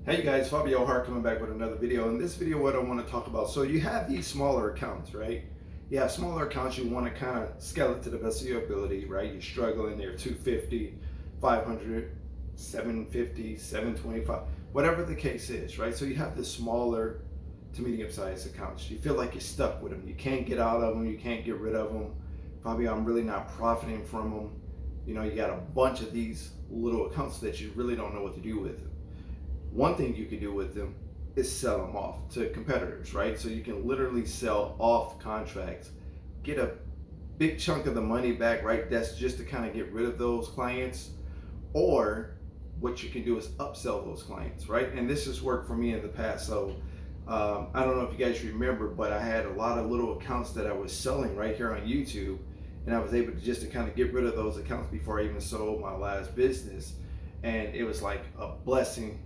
Hey guys, Fabio Hart coming back with another video. In this video, what I want to talk about, so you have these smaller accounts, right? You have smaller accounts, you want to kind of scale it to the best of your ability, right? You're struggling, they're 250, 500, 750, 725, whatever the case is, right? So you have the smaller to medium-sized accounts. You feel like you're stuck with them. You can't get out of them, you can't get rid of them. Probably I'm really not profiting from them. You know, you got a bunch of these little accounts that you really don't know what to do with them. One thing you can do with them is sell them off to competitors, right? So you can literally sell off contracts, get a big chunk of the money back, right? That's just to kind of get rid of those clients. Or what you can do is upsell those clients, right? And this has worked for me in the past. So I don't know if you guys remember, but I had a lot of little accounts that I was selling right here on YouTube, and I was able to just to kind of get rid of those accounts before I even sold my last business. And it was like a blessing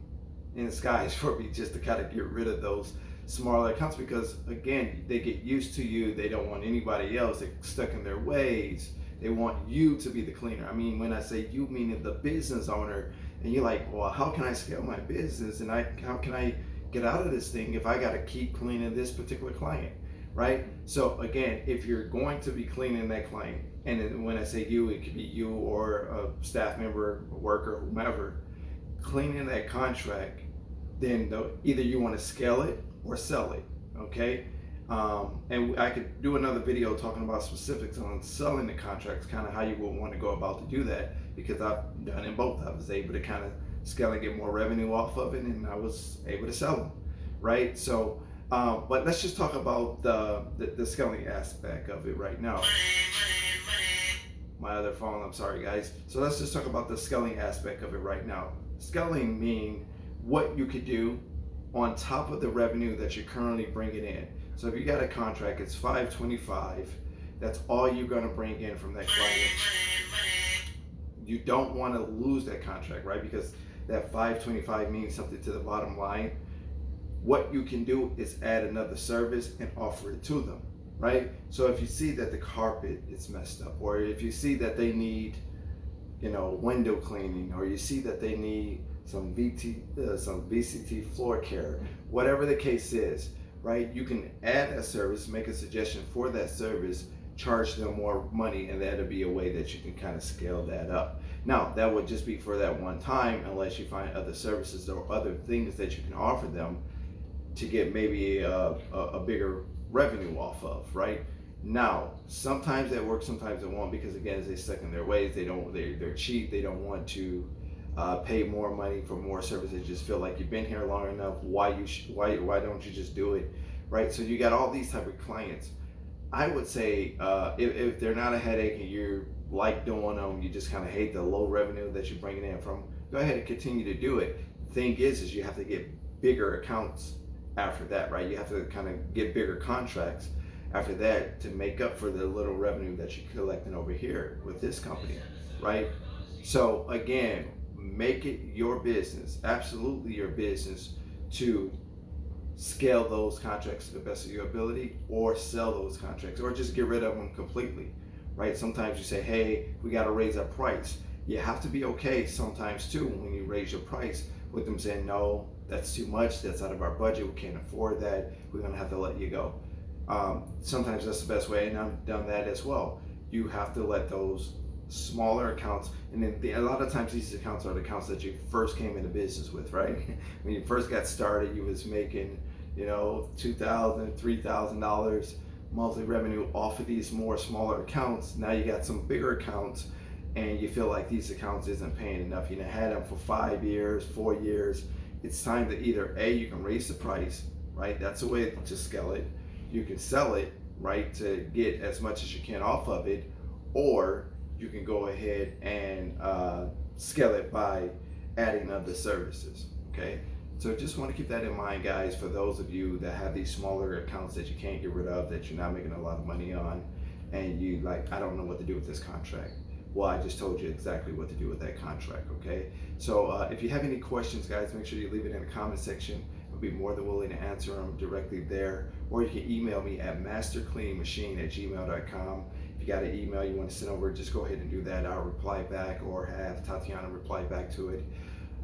in disguise for me just to kind of get rid of those smaller accounts, because again, they get used to you. They don't want anybody else. They're stuck in their ways. They want you to be the cleaner. I mean, when I say you, meaning the business owner, and you're like, well, how can I scale my business, and how can I get out of this thing if I got to keep cleaning this particular client, right? So again, if you're going to be cleaning that client, and when I say you, it could be you or a staff member, a worker, whomever, cleaning that contract, then either you want to scale it or sell it, okay? And I could do another video talking about specifics on selling the contracts, kind of how you would want to go about to do that, because I've done it both. I was able to kind of scale and get more revenue off of it, and I was able to sell them, right? So, but let's just talk about the scaling aspect of it right now. My other phone, I'm sorry guys. So let's just talk about the scaling aspect of it right now. Scaling means what you could do on top of the revenue that you're currently bringing in. So if you got a contract, it's 525, that's all you're gonna bring in from that client. You don't wanna lose that contract, right? Because that 525 means something to the bottom line. What you can do is add another service and offer it to them, right? So if you see that the carpet is messed up, or if you see that they need, window cleaning, or you see that they need some VCT floor care, whatever the case is, right? You can add a service, make a suggestion for that service, charge them more money, and that'll be a way that you can kind of scale that up. Now, that would just be for that one time, unless you find other services or other things that you can offer them to get maybe a bigger revenue off of, right? Now, sometimes that works, sometimes it won't, because again, they're stuck in their ways. They're cheap. They don't want to pay more money for more services. They just feel like you've been here long enough. Why don't you just do it, right? So you got all these type of clients. I would say if they're not a headache and you like doing them, you just kind of hate the low revenue that you're bringing in from, go ahead and continue to do it. The thing is you have to get bigger accounts after that, right? You have to kind of get bigger contracts after that to make up for the little revenue that you're collecting over here with this company, right? So again, make it your business, absolutely your business, to scale those contracts to the best of your ability, or sell those contracts, or just get rid of them completely, right? Sometimes you say, hey, we got to raise our price. You have to be okay sometimes too when you raise your price with them saying, no, that's too much, that's out of our budget, we can't afford that, we're gonna have to let you go. Sometimes that's the best way, and I've done that as well. You have to let those smaller accounts, and then a lot of times these accounts are the accounts that you first came into business with, right? When you first got started, you was making, $2,000, $3,000 monthly revenue off of these smaller accounts. Now you got some bigger accounts, and you feel like these accounts isn't paying enough. You had them for 5 years, 4 years. It's time to either you can raise the price, right? That's a way to scale it. You can sell it, right, to get as much as you can off of it, or you can go ahead and scale it by adding other services, okay? So just want to keep that in mind, guys, for those of you that have these smaller accounts that you can't get rid of, that you're not making a lot of money on, and you like, I don't know what to do with this contract. Well, I just told you exactly what to do with that contract, okay? So if you have any questions, guys, make sure you leave it in the comment section. I'll be more than willing to answer them directly there. Or you can email me at mastercleanmachine@gmail.com. If you got an email you want to send over, just go ahead and do that. I'll reply back, or have Tatiana reply back to it.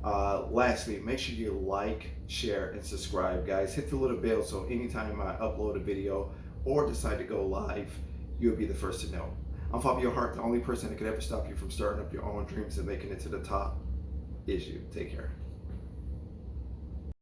Lastly, make sure you like, share, and subscribe, guys. Hit the little bell so anytime I upload a video or decide to go live, you'll be the first to know. I'm Fabio Hart. The only person that could ever stop you from starting up your own dreams and making it to the top is you. Take care.